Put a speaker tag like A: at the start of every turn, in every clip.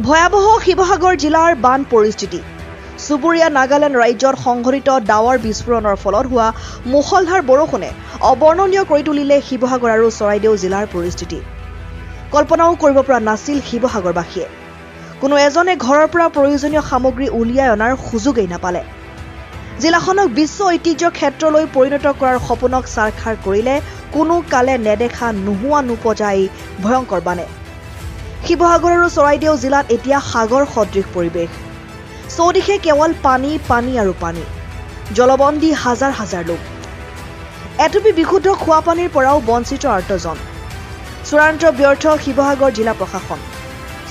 A: ভয়াবহ শিৱসাগৰ জিলাৰ বান পৰিস্থিতি। চুবুৰীয়া নাগালেণ্ড ৰাজ্যত সংঘটিত ডাৱৰ বিস্ফোৰণৰ ফলত হোৱা মুষলধাৰ বৰষুণে অবৰ্ণনীয় কৰি তুলিলে শিৱসাগৰ আৰু চৰাইদেউ জিলাৰ পৰিস্থিতি। কল্পনাও কৰিব পৰা নাছিল শিৱসাগৰবাসীয়ে। কোনো এজনে ঘৰৰ পৰা প্ৰয়োজনীয় সামগ্ৰী উলিয়াই অনাৰ সুযোগেই নাপালে। জিলাখনক বিশ্ব ঐতিহ্য ক্ষেত্ৰলৈ পৰিণত কৰাৰ সপোনক সাৰখাৰ কৰিলে কোনো কালে নেদেখা নোহোৱা নোপজা এই ভয়ংকৰ বানে। শিৱসাগৰ আৰু চৰাইদেউ জিলাত এতিয়া সাগৰ সদৃশ পৰিৱেশ। চৌদিশে কেৱল পানী পানী আৰু পানী। জলবন্দী হাজাৰ হাজাৰ লোক। এটুপি বিশুদ্ধ খোৱা পানীৰ পৰাও বঞ্চিত আৰ্তজন। চূড়ান্ত ব্যৰ্থ শিৱসাগৰ জিলা প্ৰশাসন।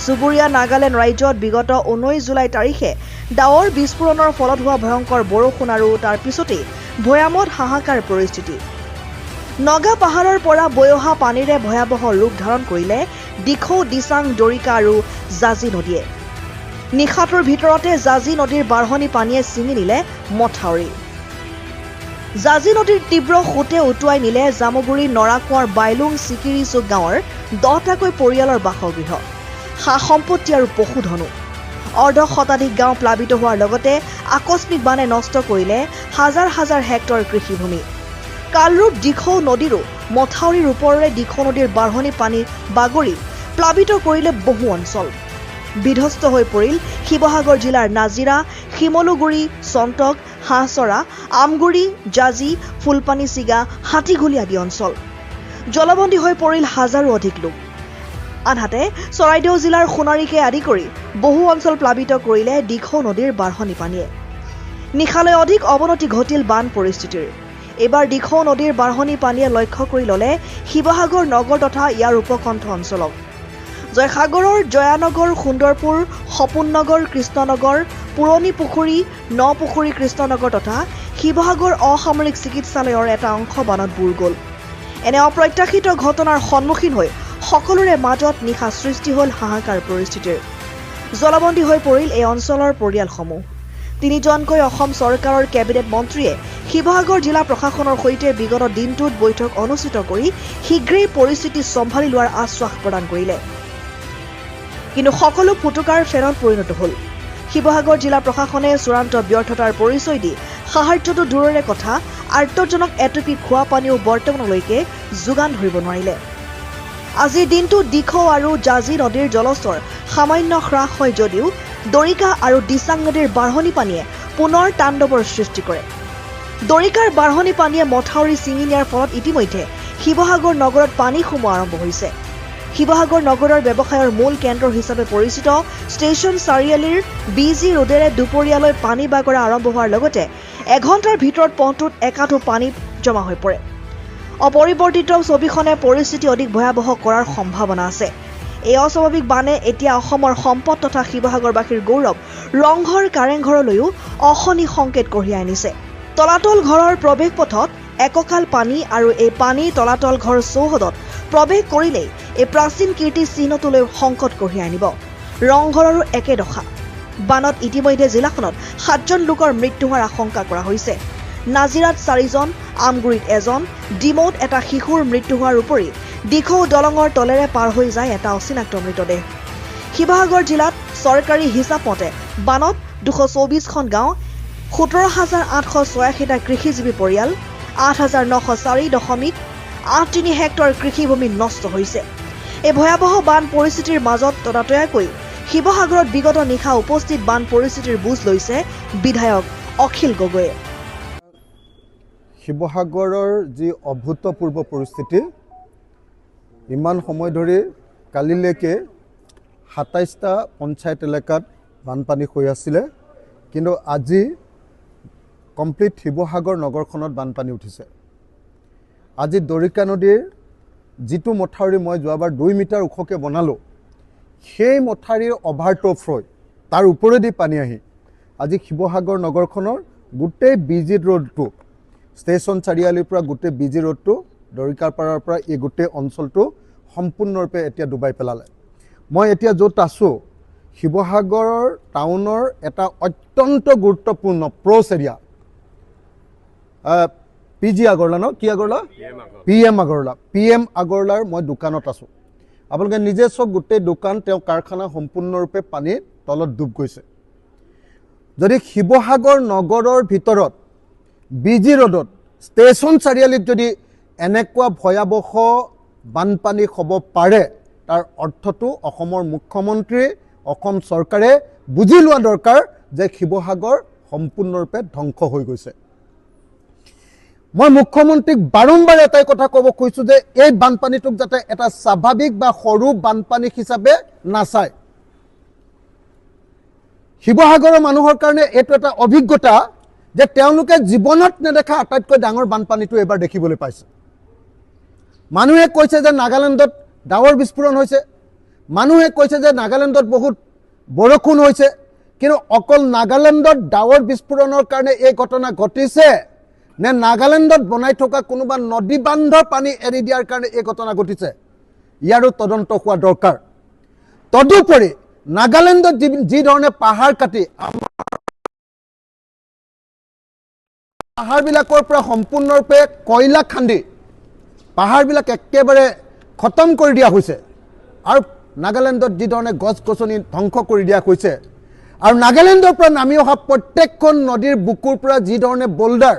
A: চুবুৰীয়া নাগালেণ্ড ৰাজ্যত বিগত 19 জুলাই তাৰিখে ডাৱৰ বিস্ফোৰণৰ ফলত হোৱা ভয়ংকৰ বৰষুণ আৰু তাৰ পিছতেই ভৈয়ামত হাহাকাৰ পৰিস্থিতি। নগা পাহাৰৰ পৰা বৈ অহা পানীৰে ভয়াৱহ ৰূপ ধাৰণ কৰিলে দিখৌ, দিচাং, দৰিকা আৰু জাজি নদীয়ে। নিশাটোৰ ভিতৰতে জাজি নদীৰ বাঢ়নি পানীয়ে ছিঙি নিলে মথাউৰি। জাজি নদীৰ তীব্ৰ সোঁতে উটুৱাই নিলে জামুগুৰি, নৰাকুৱাৰ, বাইলুং, চিকিৰি চুক গাঁৱৰ 10টাকৈ পৰিয়ালৰ বাসগৃহ, সা সম্পত্তি আৰু পশুধনো। অৰ্ধ শতাধিক গাঁও প্লাবিত হোৱাৰ লগতে আকস্মিক বানে নষ্ট কৰিলে হাজাৰ হাজাৰ হেক্টৰ কৃষিভূমি। কালৰূপ দিখৌ নদীৰো মথাউৰিৰ ওপৰেৰে দিখৌ নদীৰ বাঢ়নি পানী বাগৰি প্লাবিত কৰিলে বহু অঞ্চল। বিধ্বস্ত হৈ পৰিল শিৱসাগৰ জিলাৰ নাজিৰা, শিমলুগুৰি, চন্তক, হাঁহচৰা, আমগুৰি, জাজি, ফুলপানী চিগা, হাতীগুলি আদি অঞ্চল। জলবন্দী হৈ পৰিল হাজাৰো অধিক লোক। আনহাতে চৰাইদেউ জিলাৰ সোণাৰীকে আদি কৰি বহু অঞ্চল প্লাবিত কৰিলে দিখৌ নদীৰ বাঢ়নি পানীয়ে। নিশালৈ অধিক অৱনতি ঘটিল বান পৰিস্থিতিৰ। এইবাৰ দিখৌ নদীৰ বাঢ়নি পানীয়ে লক্ষ্য কৰি ল'লে শিৱসাগৰ নগৰ তথা ইয়াৰ উপকণ্ঠ অঞ্চলক। জয়সাগৰৰ জয়ানগৰ, সুন্দৰপুৰ, সপোন নগৰ, কৃষ্ণনগৰ, পুৰণি পুখুৰী, নপুখুৰী, কৃষ্ণনগৰ তথা শিৱসাগৰ অসামৰিক চিকিৎসালয়ৰ এটা অংশ বানত বুৰ গ'ল। এনে অপ্ৰত্যাশিত ঘটনাৰ সন্মুখীন হৈ সকলোৰে মাজত নিশা সৃষ্টি হ'ল হাহাকাৰ পৰিস্থিতিৰ। জলবন্দী হৈ পৰিল এই অঞ্চলৰ পৰিয়ালসমূহ। 3জনকৈ অসম চৰকাৰৰ কেবিনেট মন্ত্ৰীয়ে শিৱসাগৰ জিলা প্ৰশাসনৰ সৈতে বিগত দিনটোত বৈঠক অনুষ্ঠিত কৰি শীঘ্ৰেই পৰিস্থিতি চম্ভালি লোৱাৰ আশ্বাস প্ৰদান কৰিলে। কিন্তু সকলো ফুটুকাৰ ফেনত পৰিণত হ'ল। শিৱসাগৰ জিলা প্ৰশাসনে চূড়ান্ত ব্যৰ্থতাৰ পৰিচয় দি সাহায্যটো দূৰৰে কথা, আৰ্তজনক এটুপি খোৱা পানীও বৰ্তমানলৈকে যোগান ধৰিব নোৱাৰিলে। আজিৰ দিনটোত দিখৌ আৰু জাজি নদীৰ জলস্তৰ সামান্য হ্ৰাস হয় যদিও দৰিকা আৰু দিচাং নদীৰ বাঢ়নি পানীয়ে পুনৰ তাণ্ডৱৰ সৃষ্টি কৰে। দৰিকাৰ বাঢ়নি পানীয়ে মথাউৰি ছিঙি নিয়াৰ ফলত ইতিমধ্যে শিৱসাগৰ নগৰত পানী সোমোৱা আৰম্ভ হৈছে। শিৱসাগৰ নগৰৰ ব্যৱসায়ৰ মূল কেন্দ্ৰ হিচাপে পৰিচিত ষ্টেচন চাৰিআলিৰ BG ৰোডেৰে দুপৰীয়ালৈ পানী বাগৰা আৰম্ভ হোৱাৰ লগতে এঘণ্টাৰ ভিতৰত পথটোত একাঠো পানী জমা হৈ পৰে। অপৰিৱৰ্তিত ছবিখনে পৰিস্থিতি অধিক ভয়াৱহ কৰাৰ সম্ভাৱনা আছে। এই অস্বাভাৱিক বানে এতিয়া অসমৰ সম্পদ তথা শিৱসাগৰবাসীৰ গৌৰৱ ৰংঘৰ, কাৰেংঘৰলৈও অশনি সংকেত কঢ়িয়াই আনিছে। তলাতল ঘৰৰ প্ৰৱেশ পথত এককাল পানী আৰু এই পানী তলাতল ঘৰ চৌহদত প্ৰৱেশ কৰিলেই এই প্ৰাচীন কীৰ্তি চিহ্নটোলৈ সংকট কঢ়িয়াই আনিব। ৰংঘৰৰো একে দশা। বানত ইতিমধ্যে জিলাখনত 7জন লোকৰ মৃত্যু হোৱাৰ আশংকা কৰা হৈছে। নাজিৰাত 4জন, আমগুৰিত 1জন, ডিমৌত এটা শিশুৰ মৃত্যু হোৱাৰ উপৰি দিখৌ দলঙৰ তলেৰে পাৰ হৈ যায় এটা অচিনাক্ত মৃতদেহ। শিৱসাগৰ জিলাত চৰকাৰী হিচাপ মতে বানত 224খন গাঁও, 17,886টা কৃষিজীৱী পৰিয়াল, 8,904.83 হেক্টৰ কৃষিভূমি নষ্ট হৈছে। এই ভয়াৱহ বান পৰিস্থিতিৰ মাজত ততাতৈয়াকৈ শিৱসাগৰত বিগত নিশা উপস্থিত বান পৰিস্থিতিৰ বুজ লৈছে বিধায়ক অখিল গগৈয়ে।
B: শিৱসাগৰৰ যি অভূতপূৰ্ব পৰিস্থিতি, ইমান সময় ধৰি কালিলৈকে 27টা পঞ্চায়ত এলেকাত বানপানী হৈ আছিলে, কিন্তু আজি কমপ্লিট শিৱসাগৰ নগৰখনত বানপানী উঠিছে। আজি দৰিকা নদীৰ যিটো মথাউৰি মই যোৱাবাৰ 2 মিটাৰ ওখকৈ বনালোঁ, সেই মথাউৰিৰ অভাৰটপ হৈ তাৰ ওপৰেদি পানী আহি আজি শিৱসাগৰ নগৰখনৰ গোটেই BG ৰোডটো, ষ্টেচন চাৰিআলিৰ পৰা গোটেই BG ৰোডটো, দৰিকাৰ পাৰৰ পৰা এই গোটেই অঞ্চলটো সম্পূৰ্ণৰূপে এতিয়া ডুবাই পেলালে। মই এতিয়া য'ত আছোঁ শিৱসাগৰৰ টাউনৰ এটা অত্যন্ত গুৰুত্বপূৰ্ণ প্ৰ'চ এৰিয়া, PG আগৰলা ন, কি আগৰলা, PM আগৰলা, PM আগৰলাৰ মই দোকানত আছোঁ। আপোনালোকে নিজে চাওক, গোটেই দোকান তেওঁ কাৰখানা সম্পূৰ্ণৰূপে পানীৰ তলত ডুব গৈছে। যদি শিৱসাগৰ নগৰৰ ভিতৰত বিজি ৰোডত ষ্টেচন চাৰিআলিত যদি এনেকুৱা ভয়াৱহ বানপানী হ'ব পাৰে, তাৰ অৰ্থটো অসমৰ মুখ্যমন্ত্ৰী, অসম চৰকাৰে বুজি লোৱা দৰকাৰ যে শিৱসাগৰ সম্পূৰ্ণৰূপে ধ্বংস হৈ গৈছে। মই মুখ্যমন্ত্ৰীক বাৰম্বাৰ এটাই কথা ক'ব খুজিছোঁ যে এই বানপানীটোক যাতে এটা স্বাভাৱিক বা সৰু বানপানী হিচাপে নাচায়। শিৱসাগৰৰ মানুহৰ কাৰণে এইটো এটা অভিজ্ঞতা যে তেওঁলোকে জীৱনত নেদেখা আটাইতকৈ ডাঙৰ বানপানীটো এবাৰ দেখিবলৈ পাইছে। মানুহে কৈছে যে নাগালেণ্ডত ডাৱৰ বিস্ফোৰণ হৈছে, মানুহে কৈছে যে নাগালেণ্ডত বহুত বৰষুণ হৈছে, কিন্তু অকল নাগালেণ্ডত ডাৱৰ বিস্ফোৰণৰ কাৰণে এই ঘটনা ঘটিছে নে নাগালেণ্ডত বনাই থকা কোনোবা নদী বান্ধৰ পানী এৰি দিয়াৰ কাৰণে এই ঘটনা ঘটিছে, ইয়াৰো তদন্ত হোৱা দৰকাৰ। তদুপৰি নাগালেণ্ডত যি ধৰণে পাহাৰ কাটি পাহাৰবিলাকৰ পৰা সম্পূৰ্ণৰূপে কয়লা খান্দি পাহাৰবিলাক একেবাৰে খতম কৰি দিয়া হৈছে, আৰু নাগালেণ্ডত যি ধৰণে গছ গছনি ধ্বংস কৰি দিয়া হৈছে, আৰু নাগালেণ্ডৰ পৰা নামি অহা প্ৰত্যেকখন নদীৰ বুকুৰ পৰা যি ধৰণে বোল্ডাৰ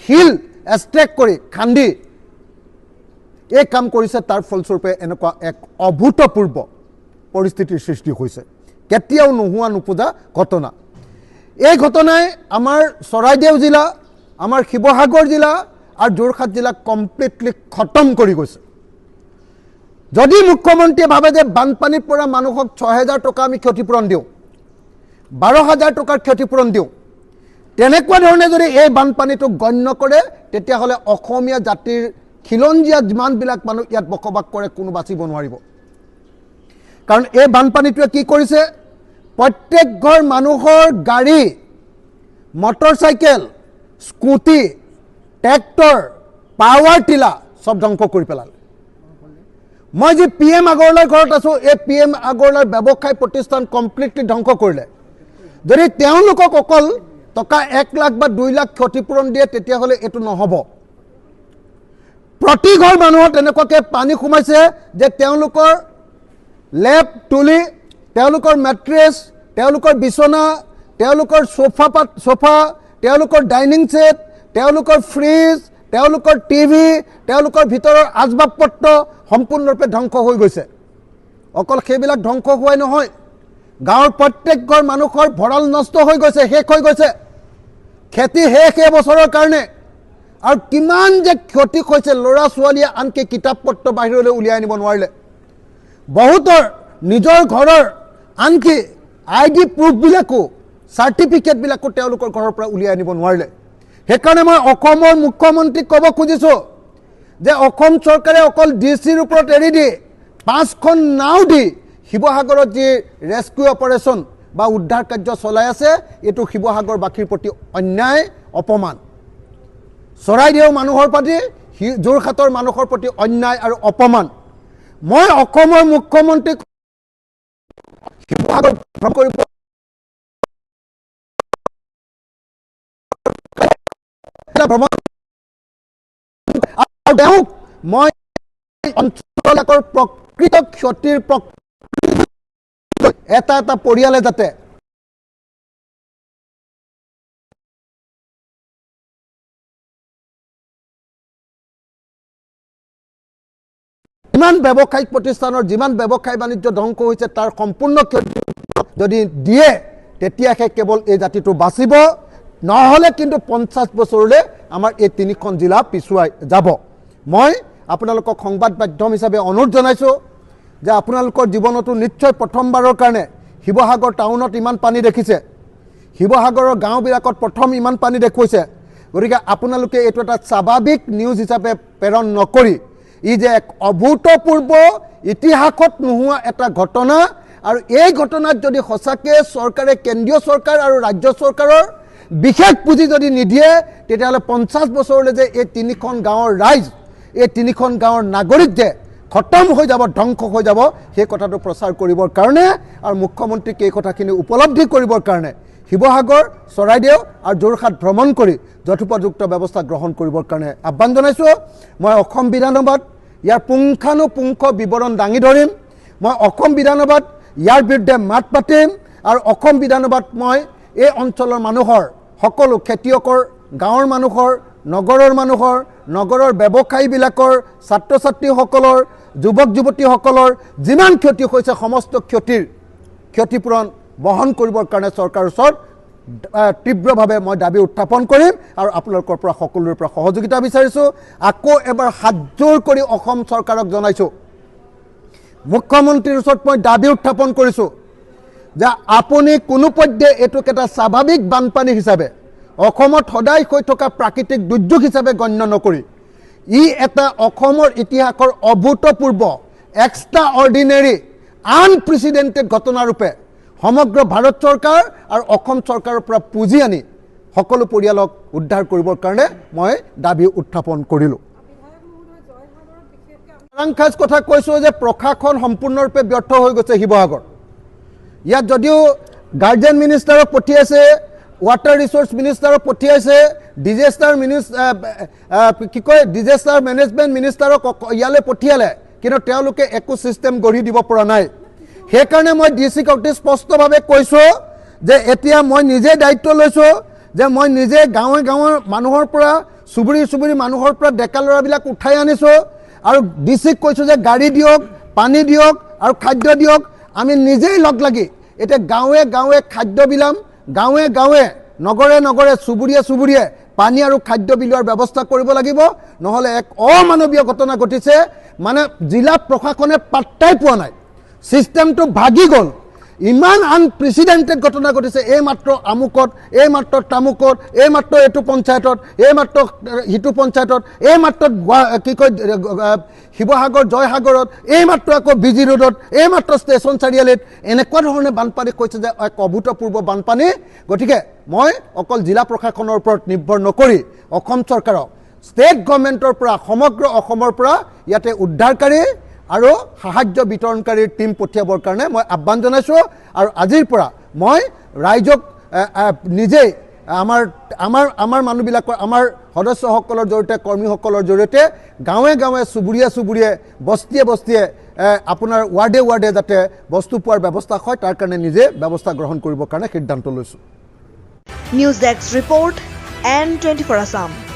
B: শিল এক্সট্ৰেক্ট কৰি খান্দি এই কাম কৰিছে, তাৰ ফলস্বৰূপে এনেকুৱা এক অভূতপূৰ্ব পৰিস্থিতিৰ সৃষ্টি হৈছে, কেতিয়াও নোহোৱা নোপোজা ঘটনা। এই ঘটনাই আমাৰ চৰাইদেউ জিলা, আমাৰ শিৱসাগৰ জিলা আৰু যোৰহাট জিলাক কমপ্লিটলি খতম কৰি গৈছে। যদি মুখ্যমন্ত্ৰীয়ে ভাবে যে বানপানীৰ পৰা মানুহক ৬,০০০ টকা আমি ক্ষতিপূৰণ দিওঁ, ১২,০০০ টকাৰ ক্ষতিপূৰণ দিওঁ, তেনেকুৱা ধৰণে যদি এই বানপানীটোক গণ্য কৰে, তেতিয়াহ'লে অসমীয়া জাতিৰ খিলঞ্জীয়া যিমানবিলাক মানুহ ইয়াত বসবাস কৰে কোনো বাচিব নোৱাৰিব। কাৰণ এই বানপানীটোৱে কি কৰিছে, প্ৰত্যেক ঘৰ মানুহৰ গাড়ী, মটৰচাইকেল, স্কুটি, ট্ৰেক্টৰ, পাৱাৰ টিলা চব ধ্বংস কৰি পেলালে। মই যি PM আগৰৱালাৰ ঘৰত আছোঁ, এই PM আগৰৱালাৰ ব্যৱসায় প্ৰতিষ্ঠান কমপ্লিটলি ধ্বংস কৰিলে। যদি তেওঁলোকক অকল টকা ১ লাখ বা ২ লাখ ক্ষতিপূৰণ দিয়ে, তেতিয়াহ'লে এইটো নহ'ব। প্ৰতি ঘৰ মানুহৰ তেনেকুৱাকৈ পানী সোমাইছে যে তেওঁলোকৰ লেপ তুলি, তেওঁলোকৰ মেট্ৰেছ, তেওঁলোকৰ বিচনা, তেওঁলোকৰ চোফা, তেওঁলোকৰ ডাইনিং ছেট, তেওঁলোকৰ ফ্ৰিজ, তেওঁলোকৰ টিভি, তেওঁলোকৰ ভিতৰৰ আচবাব পত্ৰ সম্পূৰ্ণৰূপে ধ্বংস হৈ গৈছে। অকল সেইবিলাক ধ্বংস হোৱাই নহয়, গাঁৱৰ প্ৰত্যেক ঘৰ মানুহৰ ভঁৰাল নষ্ট হৈ গৈছে, শেষ হৈ গৈছে, খেতি শেষ এবছৰৰ কাৰণে। আৰু কিমান যে ক্ষতি হৈছে, ল'ৰা ছোৱালীয়ে আনকি কিতাপ পত্ৰ বাহিৰলৈ উলিয়াই আনিব নোৱাৰিলে। বহুতৰ নিজৰ ঘৰৰ আনকি ID প্ৰুফবিলাকো, চাৰ্টিফিকেটবিলাকো তেওঁলোকৰ ঘৰৰ পৰা উলিয়াই আনিব নোৱাৰিলে। সেইকাৰণে মই অসমৰ মুখ্যমন্ত্ৰীক ক'ব খুজিছোঁ যে অসম চৰকাৰে অকল DCৰ ওপৰত এৰি দি 5খন নাও দি শিৱসাগৰত যি ৰেস্কিউ অপাৰেশ্যন বা উদ্ধাৰ কাৰ্য চলাই আছে, এইটো শিৱসাগৰবাসীৰ প্ৰতি অন্যায়, অপমান। চৰাইদেউ মানুহৰ প্ৰতি, যোৰহাটৰ মানুহৰ প্ৰতি অন্যায় আৰু অপমান। মই অসমৰ মুখ্যমন্ত্ৰীক শিৱসাগৰ ভ্ৰমণ কৰিব আৰু তেওঁক মই অঞ্চলবিলাকৰ প্ৰকৃত ক্ষতিৰ এটা এটা পৰিয়ালে যাতে যিমান ব্যৱসায়িক প্ৰতিষ্ঠানৰ যিমান ব্যৱসায় বাণিজ্য ধ্বংস হৈছে তাৰ সম্পূৰ্ণ ক্ষতি যদি দিয়ে, তেতিয়াহে কেৱল এই জাতিটো বাচিব, নহ'লে কিন্তু 50 বছৰলৈ আমাৰ এই 3খন জিলা পিছুৱাই যাব। মই আপোনালোকক সংবাদ মাধ্যম হিচাপে অনুৰোধ জনাইছোঁ যে আপোনালোকৰ জীৱনতো নিশ্চয় প্ৰথমবাৰৰ কাৰণে শিৱসাগৰ টাউনত ইমান পানী দেখিছে, শিৱসাগৰৰ গাঁওবিলাকত প্ৰথম ইমান পানী দেখুৱাইছে। গতিকে আপোনালোকে এইটো এটা স্বাভাৱিক নিউজ হিচাপে প্ৰেৰণ নকৰি, ই যে এক অভূতপূৰ্ব ইতিহাসত নোহোৱা এটা ঘটনা, আৰু এই ঘটনাত যদি সঁচাকৈ চৰকাৰে, কেন্দ্ৰীয় চৰকাৰ আৰু ৰাজ্য চৰকাৰৰ বিশেষ পুঁজি যদি নিদিয়ে, তেতিয়াহ'লে 50 বছৰলৈ যে এই 3খন গাঁৱৰ ৰাইজ, এই 3খন গাঁৱৰ নাগৰিক যে খতম হৈ যাব, ধ্বংস হৈ যাব, সেই কথাটো প্ৰচাৰ কৰিবৰ কাৰণে আৰু মুখ্যমন্ত্ৰীক এই কথাখিনি উপলব্ধি কৰিবৰ কাৰণে শিৱসাগৰ, চৰাইদেউ আৰু যোৰহাট ভ্ৰমণ কৰি যথোপযুক্ত ব্যৱস্থা গ্ৰহণ কৰিবৰ কাৰণে আহ্বান জনাইছোঁ। মই অসম বিধানসভাত ইয়াৰ পুংখানুপুংখ বিৱৰণ দাঙি ধৰিম। মই অসম বিধানসভাত ইয়াৰ বিৰুদ্ধে মাত পাতিম আৰু অসম বিধানসভাত মই এই অঞ্চলৰ মানুহৰ সকলো খেতিয়কৰ গাঁৱৰ মানুহৰ নগৰৰ মানুহৰ নগৰৰ ব্যৱসায়ীবিলাকৰ ছাত্ৰ ছাত্ৰীসকলৰ যুৱক যুৱতীসকলৰ যিমান ক্ষতি হৈছে সমস্ত ক্ষতিপূৰণ বহন কৰিবৰ কাৰণে চৰকাৰৰ ওচৰত তীব্ৰভাৱে মই দাবী উত্থাপন কৰিম আৰু আপোনালোকৰ পৰা সকলোৰে পৰা সহযোগিতা বিচাৰিছোঁ আকৌ এবাৰ হাতজোৰ কৰি অসম চৰকাৰক জনাইছোঁ মুখ্যমন্ত্ৰীৰ ওচৰত মই দাবী উত্থাপন কৰিছোঁ যে আপুনি কোনোপধ্যে এইটোক এটা স্বাভাৱিক বানপানী হিচাপে অসমত সদায় হৈ থকা প্ৰাকৃতিক দুৰ্যোগ হিচাপে গণ্য নকৰি ই এটা অসমৰ ইতিহাসৰ অভূতপূৰ্ব এক্সট্ৰা অৰ্ডিনেৰী আনপ্ৰেচিডেণ্টেড ঘটনাৰূপে সমগ্ৰ ভাৰত চৰকাৰ আৰু অসম চৰকাৰৰ পৰা পুঁজি আনি সকলো পৰিয়ালক উদ্ধাৰ কৰিবৰ কাৰণে মই দাবী উত্থাপন কৰিলোঁ সাৰাংখ্যাজ কথা কৈছোঁ যে প্ৰশাসন সম্পূৰ্ণৰূপে ব্যৰ্থ হৈ গৈছে শিৱসাগৰ ইয়াত যদিও গাৰ্জেন মিনিষ্টাৰক পঠিয়াইছে ৱাটাৰ ৰিচোৰ্চ মিনিষ্টাৰক পঠিয়াইছে ডিজাষ্টাৰ মেনেজমেণ্ট মিনিষ্টাৰক ইয়ালৈ পঠিয়ালে কিন্তু তেওঁলোকে একো ছিষ্টেম গঢ়ি দিব পৰা নাই সেইকাৰণে মই ডিচিক অতি স্পষ্টভাৱে কৈছোঁ যে এতিয়া মই নিজে দায়িত্ব লৈছোঁ যে মই নিজে গাঁৱে গাঁৱৰ মানুহৰ পৰা চুবুৰী মানুহৰ পৰা ডেকা ল'ৰাবিলাক উঠাই আনিছোঁ আৰু ডিচিক কৈছোঁ যে গাড়ী দিয়ক পানী দিয়ক আৰু খাদ্য দিয়ক আমি নিজেই লগ লাগি এতিয়া গাঁৱে গাঁৱে খাদ্য বিলাম গাঁৱে গাঁৱে নগৰে নগৰে চুবুৰীয়ে পানী আৰু খাদ্য বিলোৱাৰ ব্যৱস্থা কৰিব লাগিব নহ'লে এক অমানৱীয় ঘটনা ঘটিছে মানে জিলা প্ৰশাসনে পাত্তাই পোৱা নাই ছিষ্টেমটো ভাগি গ'ল ইমান আনপ্ৰেচিডেণ্টেড ঘটনা ঘটিছে এই মাত্ৰ আমুকত এই মাত্ৰ তামুকত এই মাত্ৰ এইটো পঞ্চায়তত এই মাত্ৰ সিটো পঞ্চায়তত এই মাত্ৰ শিৱসাগৰ জয়সাগৰত এই মাত্ৰ আকৌ বিজি ৰোডত এই মাত্ৰ ষ্টেচন চাৰিআলিত এনেকুৱা ধৰণে বানপানী কৈছে যে এক অভূতপূৰ্ব বানপানী গতিকে মই অকল জিলা প্ৰশাসনৰ ওপৰত নিৰ্ভৰ নকৰি অসম চৰকাৰক ষ্টেট গভৰ্ণমেণ্টৰ পৰা সমগ্ৰ অসমৰ পৰা ইয়াতে উদ্ধাৰকাৰী আৰু সাহায্য বিতৰণকাৰীৰ টীম পঠিয়াবৰ কাৰণে মই আহ্বান জনাইছোঁ আৰু আজিৰ পৰা মই ৰাইজক নিজেই আমাৰ মানুহবিলাকৰ আমাৰ সদস্যসকলৰ জৰিয়তে কৰ্মীসকলৰ জৰিয়তে গাঁৱে গাঁৱে চুবুৰীয়ে বস্তিয়ে আপোনাৰ ৱাৰ্ডে যাতে বস্তু পোৱাৰ ব্যৱস্থা হয় তাৰ কাৰণে নিজে ব্যৱস্থা গ্ৰহণ কৰিবৰ কাৰণে সিদ্ধান্ত লৈছোঁ
A: news desk report N24 Assam।